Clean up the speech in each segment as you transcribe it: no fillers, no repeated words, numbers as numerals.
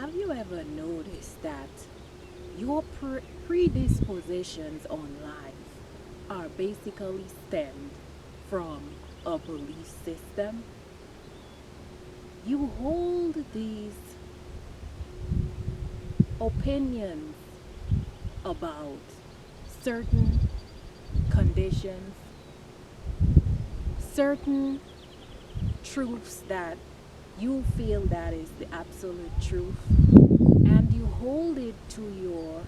Have you ever noticed that your predispositions on life are basically stemmed from a belief system? You hold these opinions about certain conditions, certain truths that you feel that is the absolute truth, and you hold it to your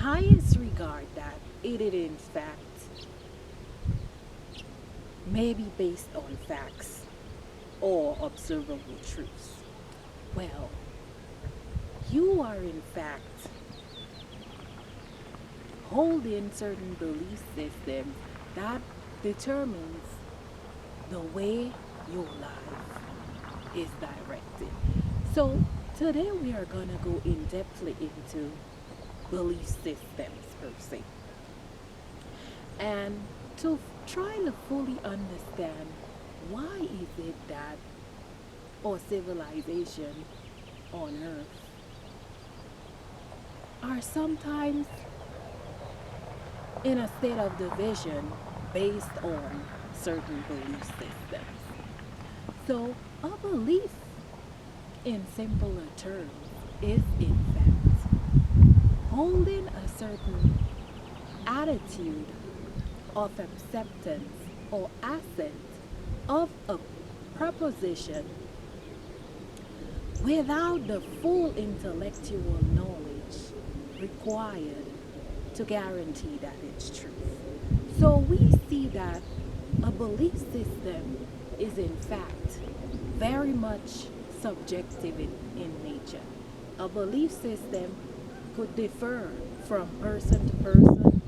highest regard that it is in fact maybe based on facts or observable truths. Well, you are in fact holding certain belief systems that determines the way your life is directed. So today we are going to go in depthly into belief systems per se, and to try to fully understand why is it that our civilization on earth are sometimes in a state of division based on certain belief systems. So a belief in simpler terms is in fact holding a certain attitude of acceptance or assent of a proposition without the full intellectual knowledge required to guarantee that it's true. So we see that a belief system is in fact very much subjective in nature. A belief system could differ from person to person,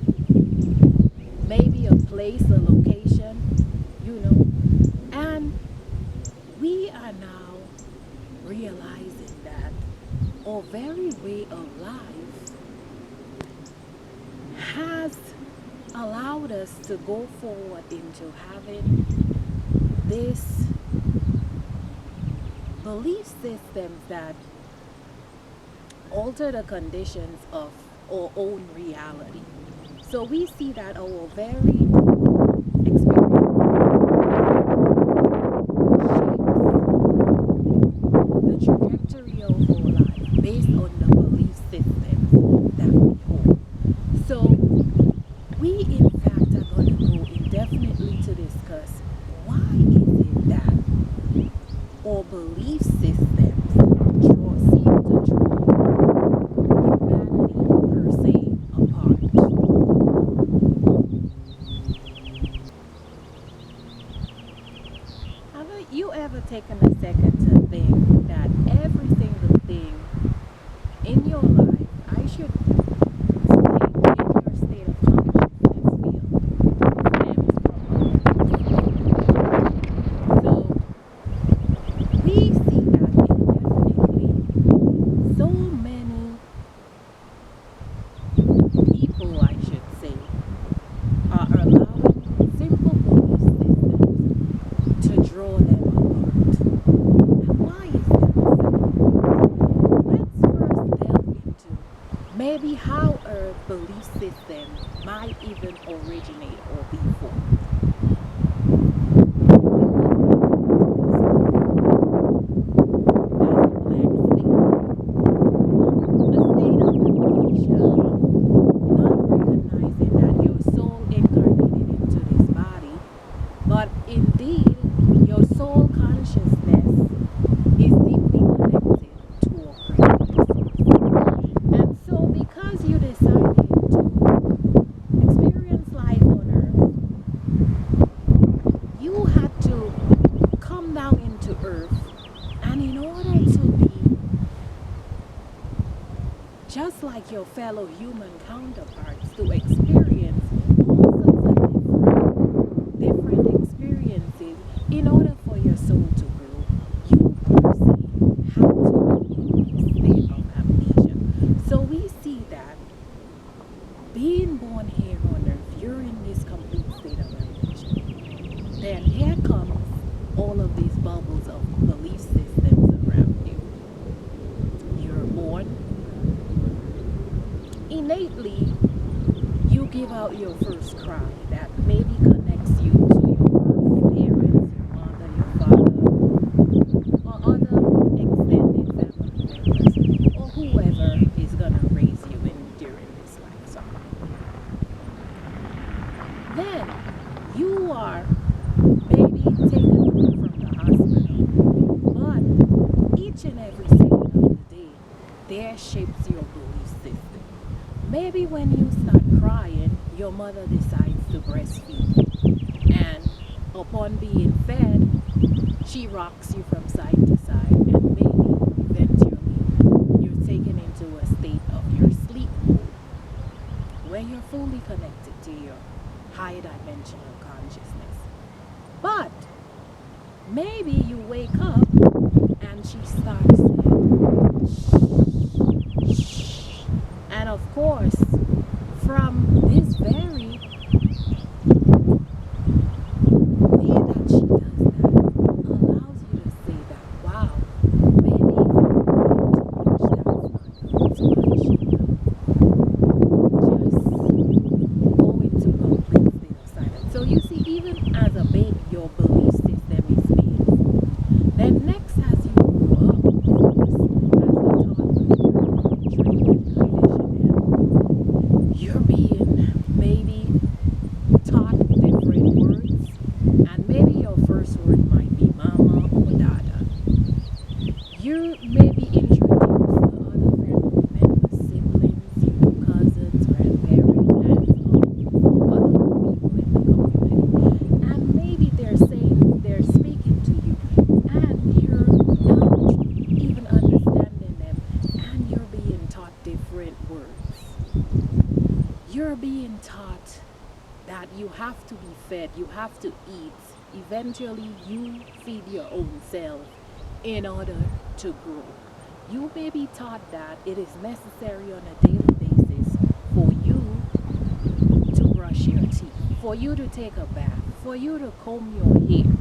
maybe a place, a location, and we are now realizing that our very way of life has allowed us to go forward into having this belief systems that alter the conditions of our own reality. So we see that our very experience shapes the trajectory of our life based on the belief systems that we hold. So we in fact are going to go indefinitely to discuss why is it that our belief systems seem to draw humanity per se apart. Have you ever taken a second to think that every single thing in your life, I should say in your state of consciousness field, stems from a belief system? So we see that indefinitely so many people, I should say, are allowing simple belief systems to draw them apart. And why is that so? Let's first delve into maybe how a belief system might even originate or be formed. But indeed, your soul consciousness is deeply connected to a creator source. And so, because you decided to experience life on earth, you had to come down into earth, and in order to be just like your fellow human counterparts, to experience all sorts of different experiences, in order for your soul to grow, you per se have to be in a state of amnesia. So we see that being born here on earth, you're in this complete state of amnesia. Then here comes all of these bubbles of belief systems around you. about your first cry that maybe connects you to your birth parents, your mother, your father, or other extended family members, or whoever is gonna raise you in during this lifetime. Then you are maybe taken home from the hospital, but each and every second of the day, there shapes your belief system. Maybe when you start crying, your mother decides to breastfeed, and upon being fed, she rocks you from side to side, and maybe eventually you're taken into a state of your sleep mode where you're fully connected to your higher dimensional consciousness. But maybe you wake up and she starts saying, shh, shh. And of course, from this very way that she does that, allows you to say that, wow, maybe if I'm crying too much, that's not good. So I should just go into complete state of silence. So you see, even as a baby, your belief system is being formed. Then next, as you grow up, of course, as a toddler, you're being trained and conditioned. You're being maybe taught different words, and maybe your first word might be mama or dada. You may be introduced to other family members, siblings, cousins, grandparents, aunts, uncles, other people in the community. And maybe they're speaking to you, and you're not even understanding them, and you're being taught different words. You're being taught that you have to be fed, you have to eat. Eventually, you feed your own self in order to grow. You may be taught that it is necessary on a daily basis for you to brush your teeth, for you to take a bath, for you to comb your hair.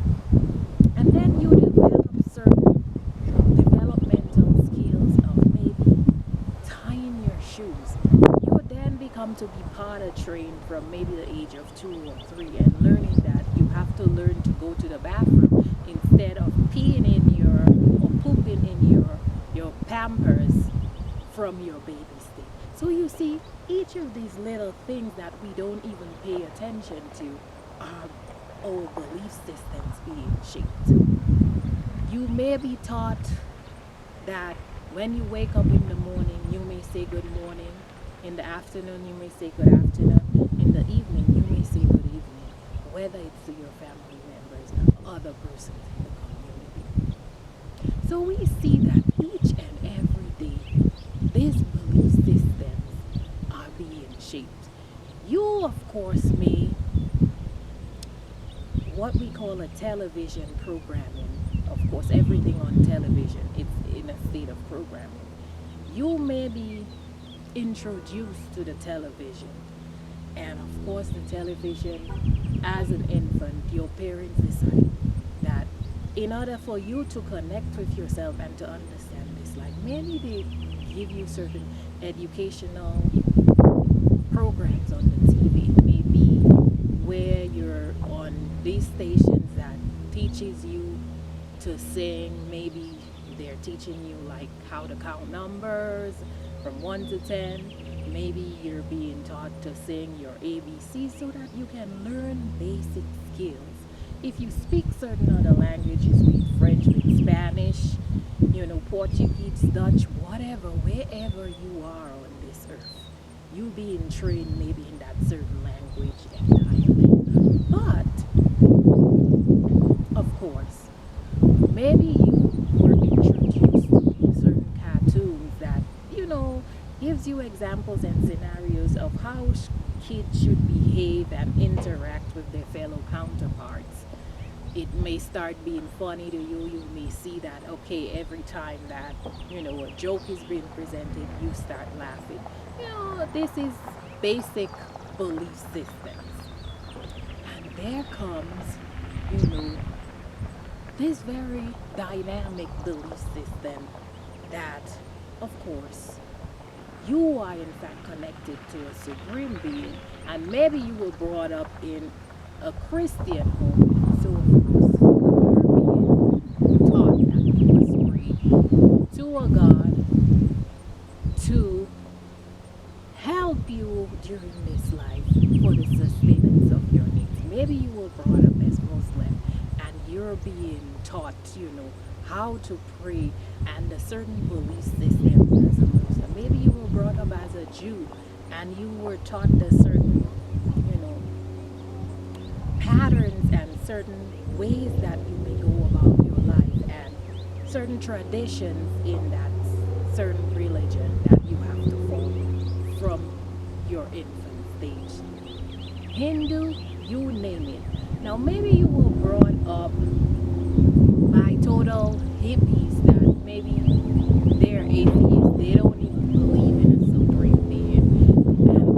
And then you develop certain developmental skills of maybe tying your shoes. You then become to be potty trained from maybe the age of 2 or 3, and learning that you have to learn to go to the bathroom instead of peeing in your or pooping in your pampers from your baby state. So you see, each of these little things that we don't even pay attention to are our belief systems being shaped. You may be taught that when you wake up in the morning, you may say good morning. In the afternoon, you may say good afternoon. In the evening, you may say good evening, whether it's to your family members or other persons in the community. So we see that each and every day, these belief systems are being shaped. You, of course, may what we call a television programming. Of course, everything on television, it's in a state of programming. You may be introduced to the television, and of course, the television, as an infant, your parents decide that in order for you to connect with yourself and to understand this, like maybe they give you certain educational programs on the TV, maybe where you're on these stations that teaches you to sing. Maybe they're teaching you like how to count numbers from 1 to 10. Maybe you're being taught to sing your ABC so that you can learn basic skills. If you speak certain other languages, be it French, be it Spanish, Portuguese, Dutch, whatever, wherever you are on this earth, you being trained maybe in that certain language entirely. But, of course, maybe you were introduced to certain cartoons that, gives you examples and scenarios of how kids should behave and interact with their fellow counterparts. It may start being funny to you. You may see that, okay, every time that, a joke is being presented, you start laughing. This is basic belief systems. And there comes, this very dynamic belief system that, of course, you are in fact connected to a supreme being, and maybe you were brought up in a Christian home, so of course you're being taught that you must pray to a God to help you during this life for the sustenance of your needs. Maybe you were brought up as Muslim and you're being taught, how to pray and a certain belief system as a Muslim. Maybe you were brought up as a Jew and you were taught the certain, you know, patterns and certain ways that you may go about your life and certain traditions in that certain religion that you have to follow from your infant stage. Hindu, you name it. Now, maybe you were brought up by total hippies that maybe they're atheists, they don't even believe in a supreme being. And of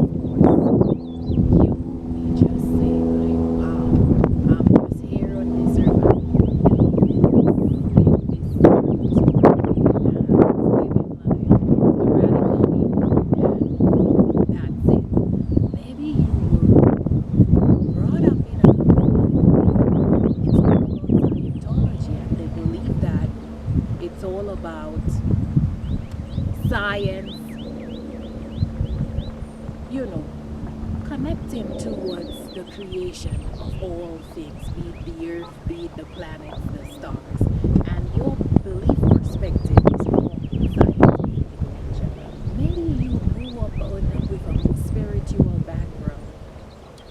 course, you may just say, like, wow, I'm just here on this earth, I believe in this certain supreme being, and I'm just living life radically, and that's it. Maybe you were brought up in a community. It's all about Scientology, and they believe that it's all about science, you know, connecting towards the creation of all things, be it the earth, be it the planets, the stars. And your belief perspective is more scientific in nature. Maybe you grew up with a more spiritual background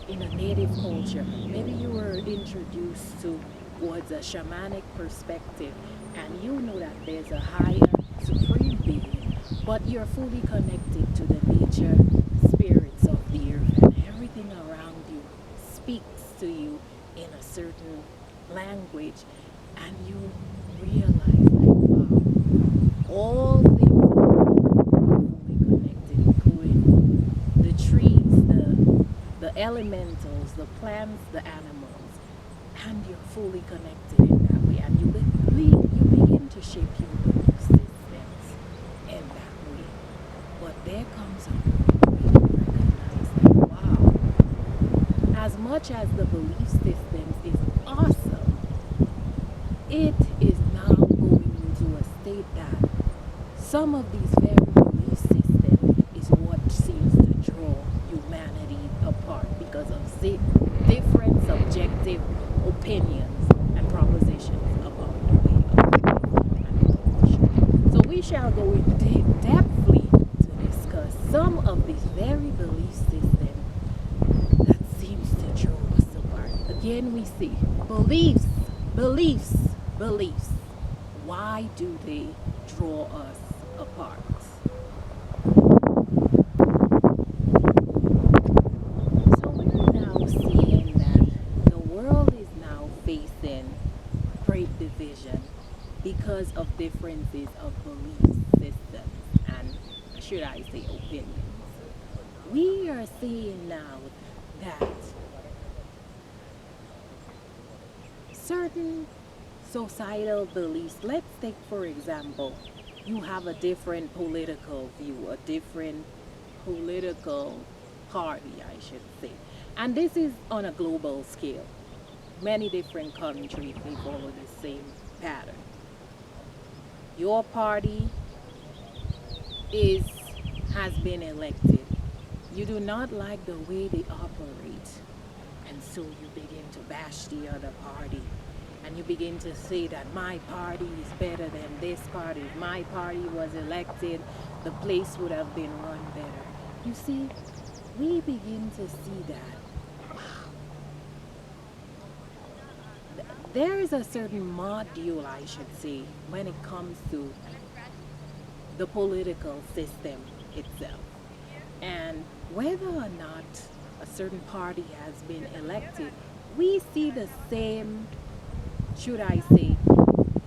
in a native culture. Maybe you were introduced towards a shamanic perspective and you know that there's a higher supreme being, but you're fully connected to the nature spirits of the earth and everything around you speaks to you in a certain language, and you realize like, wow, all things are fully connected, including the trees, the elementals, the plants, the animals, and you're fully connected in that way, and you begin to shape your belief systems in that way. But there comes a point where you recognize that, wow, as much as the belief systems is awesome, it is now going into a state that some of these very belief systems is what seems to draw humanity apart because of different subjective opinions and propositions about the way of life and culture. So we shall go in depthly to discuss some of these very belief systems that seems to draw us apart. Again, we see beliefs, beliefs, beliefs. Why do they draw us apart? So we're now seeing that the world is now facing great division because of differences of belief systems and, should I say, opinions. We are seeing now that certain societal beliefs, let's take for example, you have a different political view, a different political party, I should say. And this is on a global scale. Many different countries, they follow the same pattern. Your party is has been elected. You do not like the way they operate, and so you begin to bash the other party. And you begin to say that my party is better than this party. If my party was elected, the place would have been run better. You see, we begin to see that, wow, there is a certain module, I should say, when it comes to the political system itself. And whether or not a certain party has been elected, we see the same, should I say,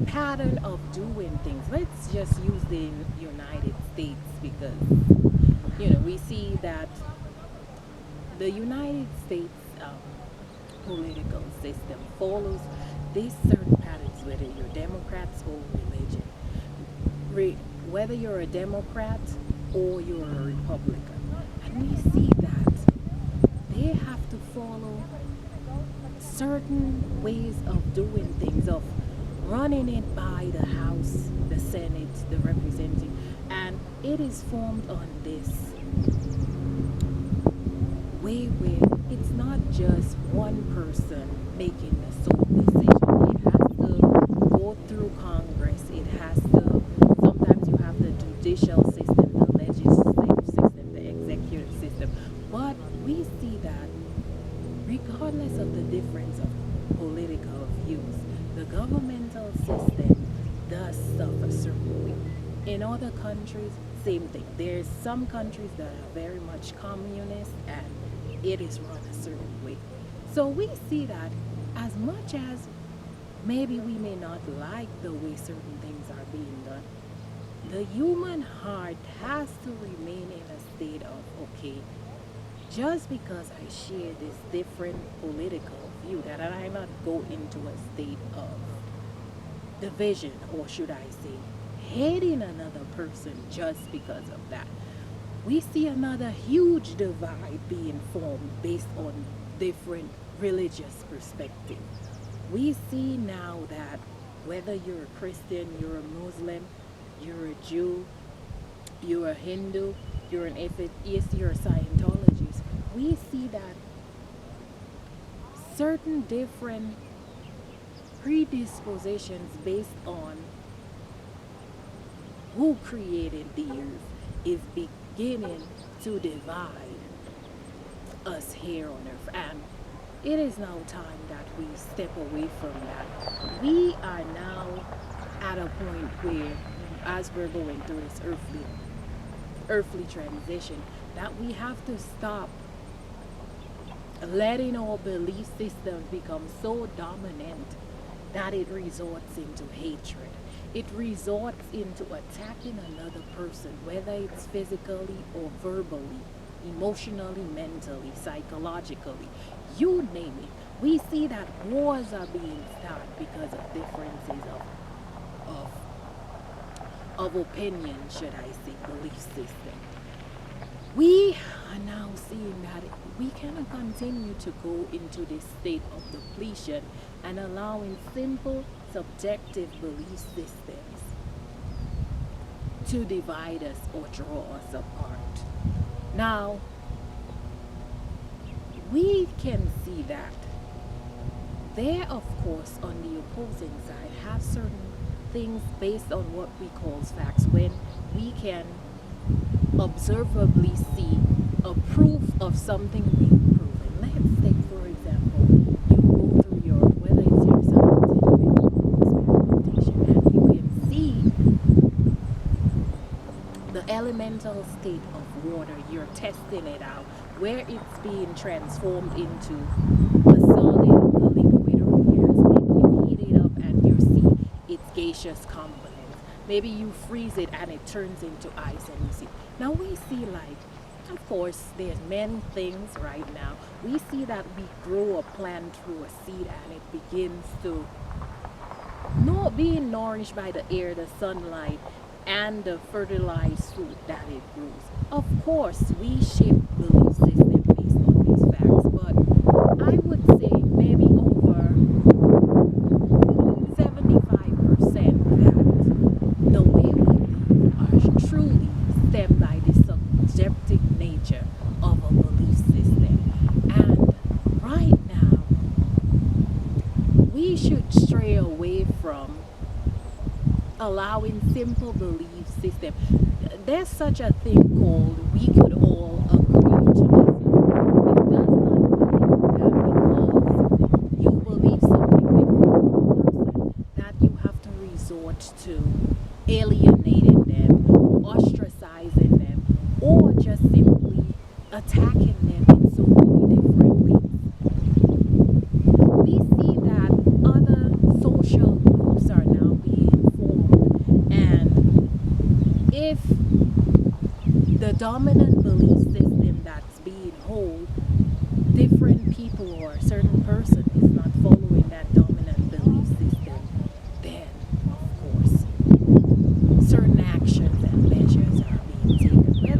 pattern of doing things. Let's just use the United States because, we see that the United States political system follows these certain patterns, whether you're Democrats or religion. Whether you're a Democrat, or you're a Republican. And we see that they have to follow certain ways of doing things, of running it by the House, the Senate, the Representative, and it is formed on this way where it's not just one person making the sole decision. It has to go through Congress. It has to, sometimes you have the judicial system, the legislative system, the executive system. But we see that regardless of the difference of political views, the governmental system does stuff a certain way. In other countries, same thing. There's some countries that are very much communist and it is run a certain way. So we see that as much as maybe we may not like the way certain things are being done, the human heart has to remain in a state of, okay, just because I share this different political view, that I not go into a state of division, or should I say, hating another person just because of that. We see another huge divide being formed based on different religious perspectives. We see now that whether you're a Christian, you're a Muslim, you're a Jew, you're a Hindu, you're an atheist, you're a Scientologist, we see that certain different predispositions based on who created the earth is beginning to divide us here on earth. And it is now time that we step away from that. We are now at a point where, as we're going through this earthly transition, that we have to stop letting our belief systems become so dominant that it resorts into hatred. It resorts into attacking another person, whether it's physically or verbally, emotionally, mentally, psychologically, you name it. We see that wars are being started because of differences of opinion, should I say, belief system. We are now seeing that we cannot continue to go into this state of depletion and allowing simple subjective belief systems to divide us or draw us apart. Now, we can see that there, of course, on the opposing side, have certain things based on what we call facts, when we can observably see a proof of something being proven. Let's take, for example, you go through your, whether it's your scientific experimentation, and you can see the elemental state of water. You're testing it out, where it's being transformed into a solid, a liquid, or a gas. Maybe you heat it up and you see its gaseous components. Maybe you freeze it and it turns into ice and you see. Now we see, like, of course, there's many things right now. We see that we grow a plant through a seed and it begins to not being nourished by the air, the sunlight, and the fertilized food that it grows. Of course, we shape belief system based on these facts, but I would say maybe over 75% that the way we live are truly stemmed by the subjective nature of a belief system. And right now, we should stray away from allowing simple belief system. There's such a thing called we could all agree to this. It does not mean that because you believe something different from a person that you have to resort to alienating them, ostracizing them, or just simply attacking them in so many different ways. We see that other social groups are now being formed, and if the dominant belief system that's being held, different people or a certain person is not following that dominant belief system, then of course certain actions and measures are being taken.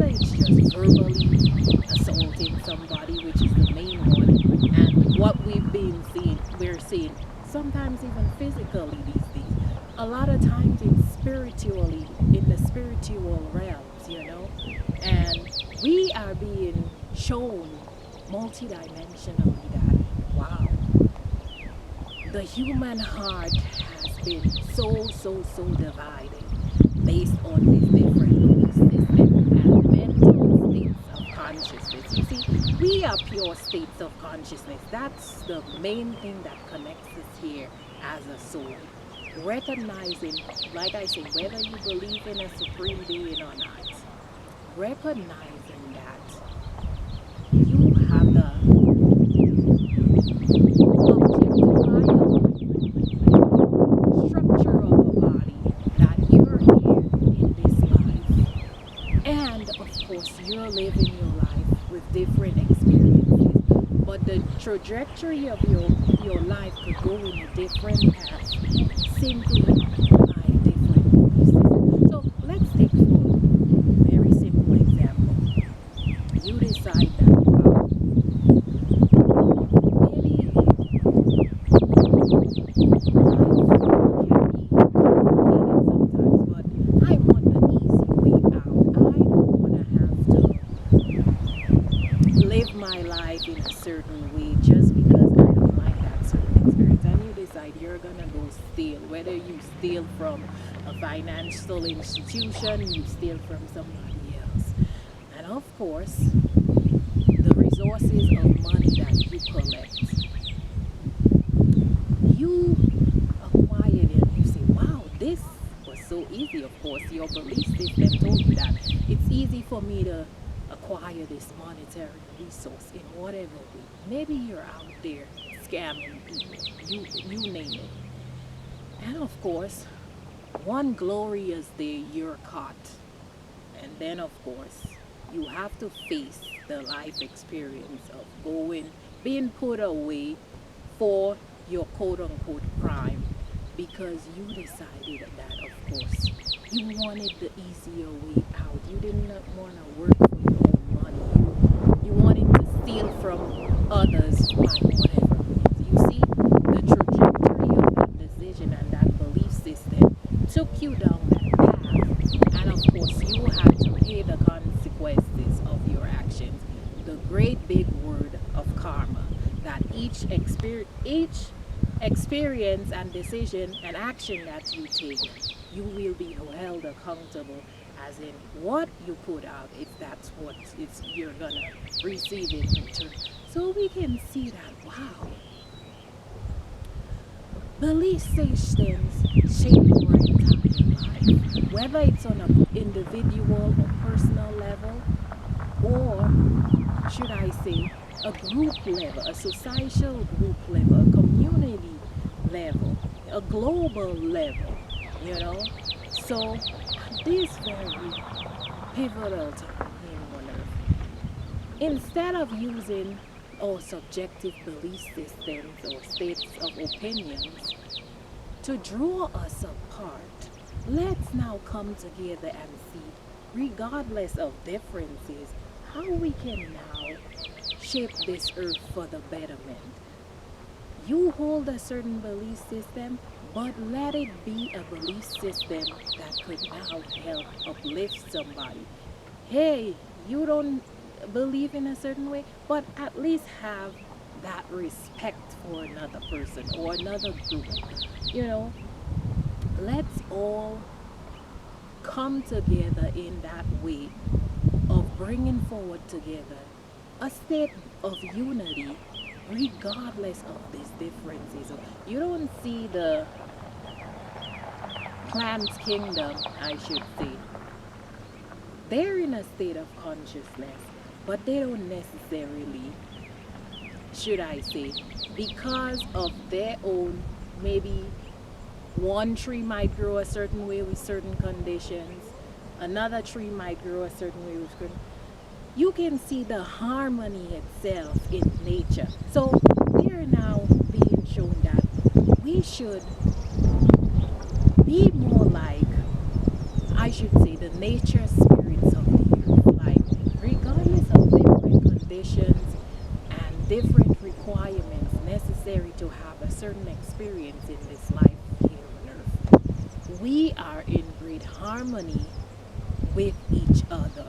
in the spiritual realms, and we are being shown multidimensionally that wow, the human heart has been so divided based on these different belief systems and mental states of consciousness. You see, we are pure states of consciousness. That's the main thing that connects us here as a soul. Recognizing, like I say, whether you believe in a supreme being or not, recognizing that you have the structure of a body, that you're here in this life. And of course, you're living your life with different experiences. But the trajectory of your life could go in a different path simply by different belief systems. So let's take a very simple example. You decide that maybe live my life in a certain way just because I don't like that certain experience. And you decide you're gonna go steal, whether you steal from a financial institution, you steal from somebody else. And of course, the resources of money that you collect, you acquire it and you say, wow, this was so easy. Of course, your belief system told you that it's easy for me to acquire this monetary resource in whatever way. Maybe you're out there scamming people, you name it. And of course, one glorious day you're caught. And then of course, you have to face the life experience of being put away for your quote unquote crime because you decided that, of course, you wanted the easier way out. You did not want to work for your own money. You wanted to steal from others by whatever means. You see, the trajectory of that decision and that belief system took you down that path, and of course, you had to pay the consequences of your actions. The great big word of karma, that each experience and decision and action that you take, you will be held accountable, as in what you put out, that's what you're gonna receive in return. So we can see that wow, belief systems shape your entire life, whether it's on an individual or personal level, or should I say a group level, a societal group level, a community level, a global level, you know. So at this very pivotal time on earth, instead of using our subjective belief systems or states of opinions to draw us apart, let's now come together and see, regardless of differences, how we can now shape this earth for the betterment. You hold a certain belief system, but let it be a belief system that could now help uplift somebody. Hey, you don't believe in a certain way, but at least have that respect for another person or another group. You know, let's all come together in that way of bringing forward together a state of unity regardless of these differences. You don't see the plant's kingdom, I should say. They're in a state of consciousness, but they don't necessarily, should I say, because of their own, maybe one tree might grow a certain way with certain conditions, another tree might grow a certain way with certain. You can see the harmony itself in nature. So they're now being shown that we should be more like, I should say, the nature spirits of the earth. Like, regardless of different conditions and different requirements necessary to have a certain experience in this life here on earth, we are in great harmony harmony with each other.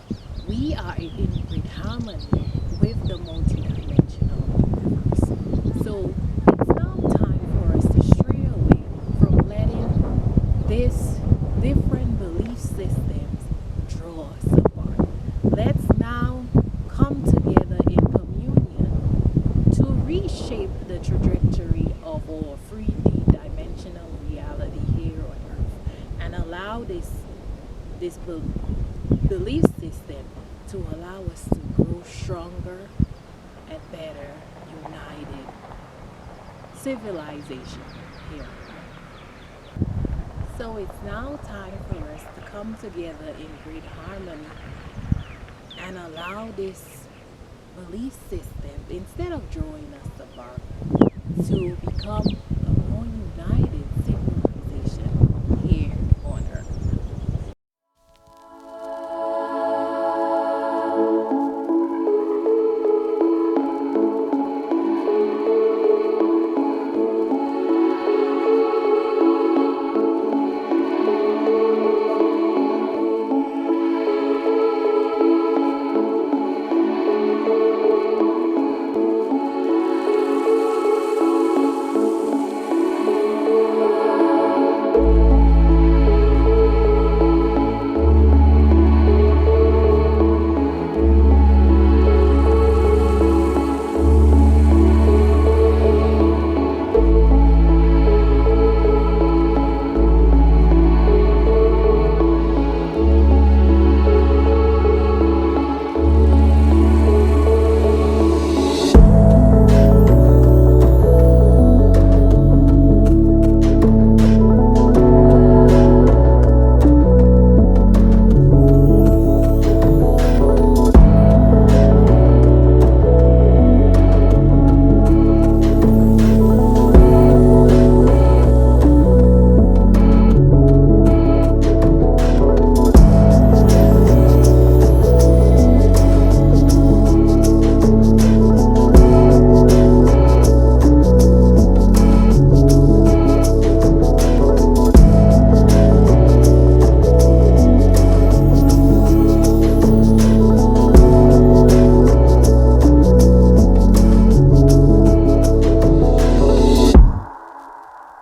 We are in great harmony with the multidimensional universe. So it's now time for us to stray away from letting this different belief systems draw us apart. Let's now come together in communion to reshape the trajectory of our 3D dimensional reality here on Earth and allow this belief system to allow us to grow stronger and better united civilization here. So it's now time for us to come together in great harmony and allow this belief system, instead of drawing us apart, to become a more united